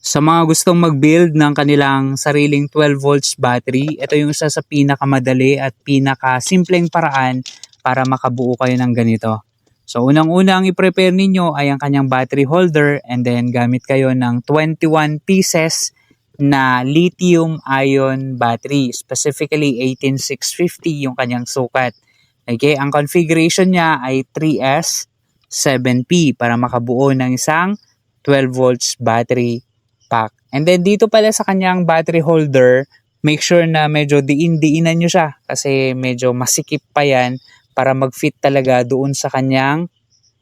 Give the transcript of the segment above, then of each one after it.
Sa mga gustong mag-build ng kanilang sariling 12 volts battery, ito yung isa sa pinakamadali at pinakasimpleng paraan para makabuo kayo ng ganito. So unang-una ang i-prepare ninyo ay ang kanyang battery holder, and then gamit kayo ng 21 pieces na lithium ion battery, specifically 18650 yung kanyang sukat. Okay, ang configuration niya ay 3S 7P para makabuo ng isang 12 volts battery pack. And then dito pala sa kanyang battery holder, make sure na medyo diin-diinan nyo siya kasi medyo masikip pa yan para mag-fit talaga doon sa kanyang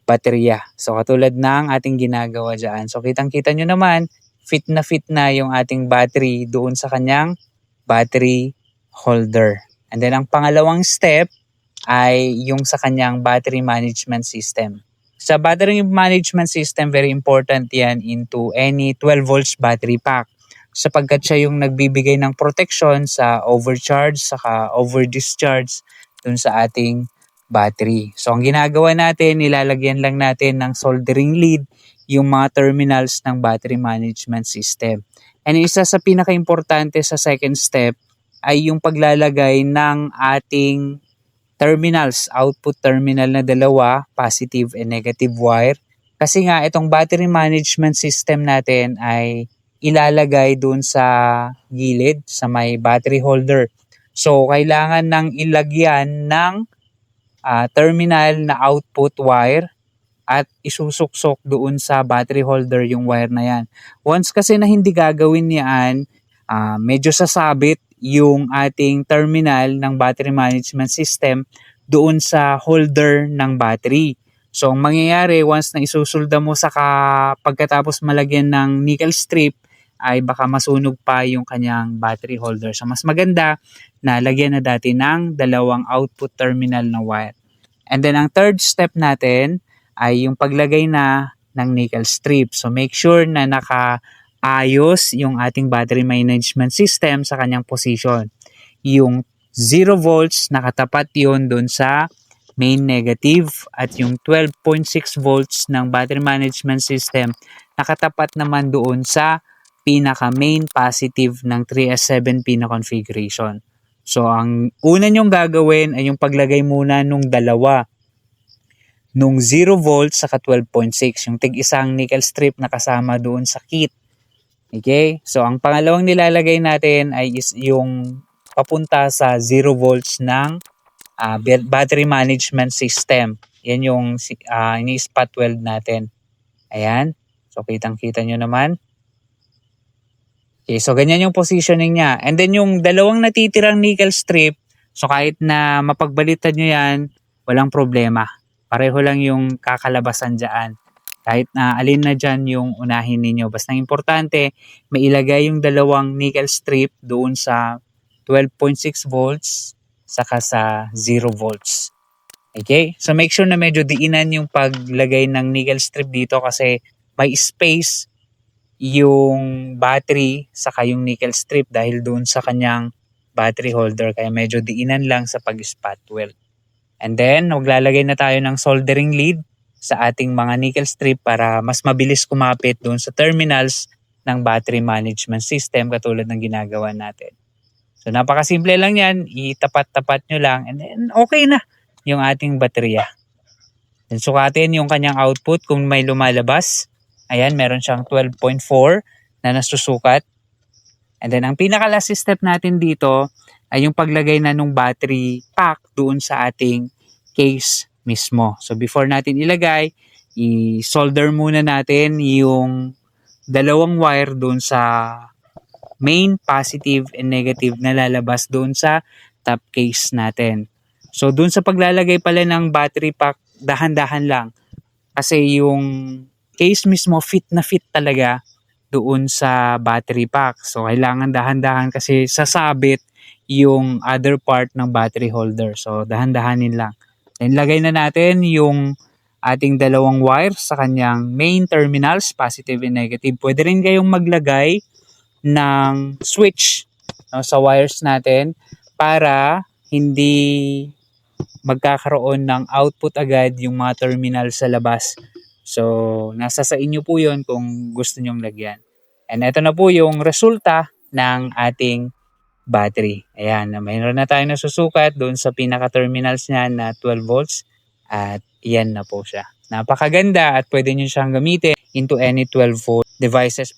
baterya. So katulad ng ating ginagawa dyan. So kitang-kita nyo naman, fit na yung ating battery doon sa kanyang battery holder. And then ang pangalawang step ay yung sa kanyang battery management system. Sa battery management system, very important yan into any 12 volts battery pack sapagkat siya yung nagbibigay ng protection sa overcharge saka over-discharge dun sa ating battery. So ang ginagawa natin, nilalagyan lang natin ng soldering lead yung mga terminals ng battery management system. And isa sa pinaka-importante sa second step ay yung paglalagay ng ating terminals, output terminal na dalawa, positive and negative wire. Kasi nga itong battery management system natin ay ilalagay dun sa gilid, sa may battery holder. So kailangan nang ilagyan ng terminal na output wire at isusuksok doon sa battery holder yung wire na yan. Once kasi na hindi gagawin yan, medyo sasabit yung ating terminal ng battery management system doon sa holder ng battery. So ang mangyayari once na isusulda mo sa pagkatapos malagyan ng nickel strip ay baka masunog pa yung kanyang battery holder. So mas maganda na lagyan na dati ng dalawang output terminal na wire. And then ang third step natin ay yung paglagay na ng nickel strip. So make sure na nakaayos yung ating battery management system sa kanyang position. Yung 0 volts nakatapat yon doon sa main negative at yung 12.6 volts ng battery management system nakatapat naman doon sa pinaka main positive ng 3S7P na configuration. So ang una nyong gagawin ay yung paglagay muna nung dalawa, nung 0 volts saka 12.6, yung tig-isang nickel strip na kasama doon sa kit. Okay? So ang pangalawang nilalagay natin ay is yung papunta sa 0 volts ng battery management system. Yan yung ini-spot weld natin. Ayan. So kitang-kita nyo naman. Okay, so ganyan yung positioning niya. And then yung dalawang natitirang nickel strip, so kahit na mapagbaliktad nyo yan, walang problema. Pareho lang yung kakalabasan dyan. Kahit na alin na dyan yung unahin ninyo. Basta importante, may ilagay yung dalawang nickel strip doon sa 12.6 volts saka sa 0 volts. Okay? So make sure na medyo diinan yung paglagay ng nickel strip dito kasi may space yung battery saka yung nickel strip dahil doon sa kanyang battery holder, kaya medyo diinan lang sa pag-spot weld. And then maglalagay na tayo ng soldering lead sa ating mga nickel strip para mas mabilis kumapit doon sa terminals ng battery management system katulad ng ginagawa natin. So napakasimple lang yan, itapat-tapat nyo lang and then okay na yung ating baterya. Then sukatin yung kanyang output kung may lumalabas. Ayan, meron siyang 12.4 na nasusukat. And then ang pinaka-last step natin dito ay yung paglagay na ng battery pack doon sa ating case mismo. So before natin ilagay, i-solder muna natin yung dalawang wire doon sa main positive and negative na lalabas doon sa top case natin. So doon sa paglalagay pala ng battery pack, dahan-dahan lang. Kasi yung case mismo fit na fit talaga doon sa battery pack. So kailangan dahan-dahan kasi sasabit yung other part ng battery holder. So dahan-dahanin lang. Then lagay na natin yung ating dalawang wire sa kanyang main terminals, positive and negative. Pwede rin kayong maglagay ng switch sa wires natin para hindi magkakaroon ng output agad yung mga terminal sa labas. So, nasa sa inyo po yun kung gusto nyong lagyan. And ito na po yung resulta ng ating battery. Ayan, mayroon na tayo nasusukat doon sa pinaka-terminals niya na 12 volts at yan na po siya. Napakaganda at pwede nyo siyang gamitin into any 12 volt devices.